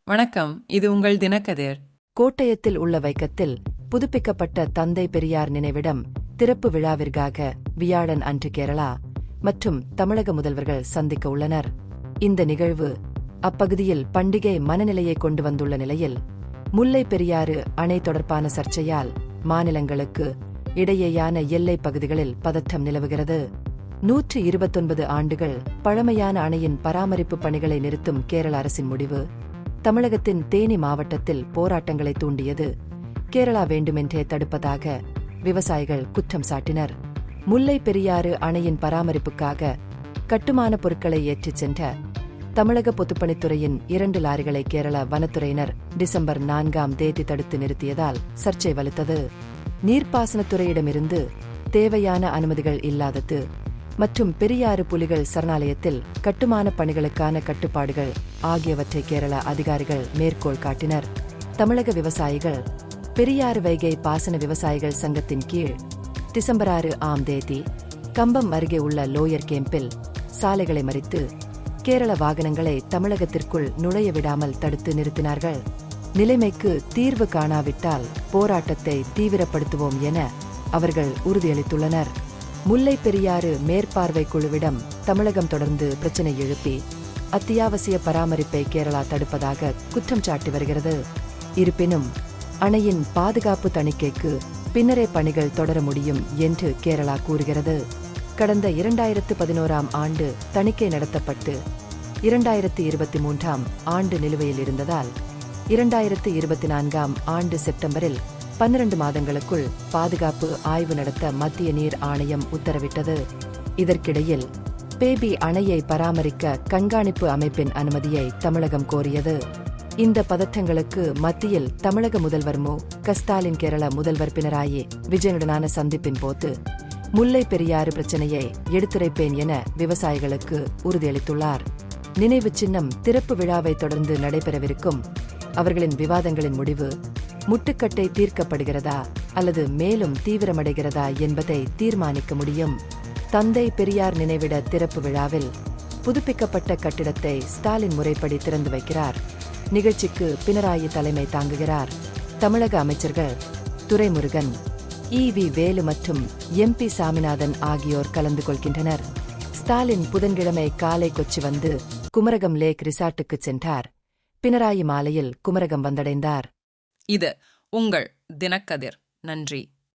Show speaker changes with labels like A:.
A: வணக்கம், இது உங்கள் தினக்கதிர்.
B: கோட்டயத்தில் உள்ள வைக்கத்தில் புதுப்பிக்கப்பட்ட தந்தை பெரியார் நினைவிடம் திறப்பு விழாவிற்காக வியாழன் அன்று கேரளா மற்றும் தமிழக முதல்வர்கள் சந்திக்க உள்ளனர். இந்த நிகழ்வு அப்பகுதியில் பண்டிகை மனநிலையை கொண்டு வந்துள்ள நிலையில் முல்லை பெரியாறு அணை தொடர்பான சர்ச்சையால் மாநிலங்களுக்கு இடையேயான எல்லைப் பகுதிகளில் பதற்றம் நிலவுகிறது. 129 ஆண்டுகள் பழமையான அணையின் பராமரிப்பு பணிகளை நிறுத்தும் கேரள அரசின் முடிவு தமிழகத்தின் தேனி மாவட்டத்தில் போராட்டங்களை தூண்டியது. கேரளா வேண்டுமென்றே தடுப்பதாக விவசாயிகள் குற்றம் சாட்டினர். முல்லை பெரியாறு அணையின் பராமரிப்புக்காக கட்டுமான பொருட்களை ஏற்றிச் சென்ற தமிழக பொதுப்பணித்துறையின் 2 லாரிகளை கேரள வனத்துறையினர் டிசம்பர் 4ஆம் தேதி தடுத்து நிறுத்தியதால் சர்ச்சை வலுத்தது. நீர்ப்பாசனத்துறையிடமிருந்து தேவையான அனுமதிகள் இல்லாதது மற்றும் பெரியாறு புலிகள் சரணாலயத்தில் கட்டுமான பணிகளுக்கான கட்டுப்பாடுகள் ஆகியவற்றை கேரள அதிகாரிகள் மேற்கோள் காட்டினர். தமிழக விவசாயிகள் பெரியாறு வைகை பாசன விவசாயிகள் சங்கத்தின் கீழ் டிசம்பர் 6ஆம் தேதி கம்பம் அருகே உள்ள லோயர் கேம்பில் சாலைகளை மறித்து கேரள வாகனங்களை தமிழகத்திற்குள் நுழைய விடாமல் தடுத்து நிறுத்தினார்கள். நிலைமைக்கு தீர்வு காணாவிட்டால் போராட்டத்தை தீவிரப்படுத்துவோம் என அவர்கள் உறுதியளித்துள்ளனர். முல்லை பெரியாறு மேற்பார்வை குழுவிடம் தமிழகம் தொடர்ந்து பிரச்சினை எழுப்பி அத்தியாவசிய பராமரிப்பை கேரளா தடுப்பதாக குற்றம் சாட்டி வருகிறது. இருப்பினும் அணையின் பாதுகாப்பு தணிக்கைக்கு பின்னரே பணிகள் தொடர முடியும் என்று கேரளா கூறுகிறது. கடந்த 2011ஆம் ஆண்டு தணிக்கை நடத்தப்பட்டு 2023ஆம் ஆண்டு நிலுவையில் இருந்ததால் 2024ஆம் ஆண்டு செப்டம்பரில் 12 மாதங்களுக்குள் பாதுகாப்பு ஆய்வு நடத்த மத்திய நீர் ஆணையம் உத்தரவிட்டது. இதற்கிடையில் பேபி அணையை பராமரிக்க கண்காணிப்பு அமைப்பின் அனுமதியை தமிழகம் கோரியது. இந்த பதற்றங்களுக்கு மத்தியில் தமிழக முதல்வர் மு.க.ஸ்டாலின் கேரள முதல்வர் பினராயி விஜயனுடனான சந்திப்பின் போது முல்லை பெரியாறு பிரச்சினையை எடுத்துரைப்பேன் என விவசாயிகளுக்கு உறுதியளித்துள்ளார். நினைவு சின்னம் திறப்பு விழாவை தொடர்ந்து நடைபெறவிருக்கும் அவர்களின் விவாதங்களின் முடிவு முட்டுக்கட்டை தீர்க்கப்படுகிறதா அல்லது மேலும் தீவிரமடைகிறதா என்பதை தீர்மானிக்க முடியும். தந்தை பெரியார் நினைவிட திறப்பு விழாவில் புதுப்பிக்கப்பட்ட கட்டிடத்தை ஸ்டாலின் முறைப்படி திறந்து வைக்கிறார். நிகழ்ச்சிக்கு பினராயி தலைமை தாங்குகிறார். தமிழக அமைச்சர்கள் துரைமுருகன், ஈ.வி. வேலு மற்றும் எம்பி சாமிநாதன் ஆகியோர் கலந்து கொள்கின்றனர். ஸ்டாலின் புதன்கிழமை காலை கொச்சி வந்து குமரகம் லேக் ரிசார்ட்டுக்கு சென்றார். பினராயி மாலையில் குமரகம் வந்தடைந்தார்.
A: இது உங்கள் தினக்கதிர். நன்றி.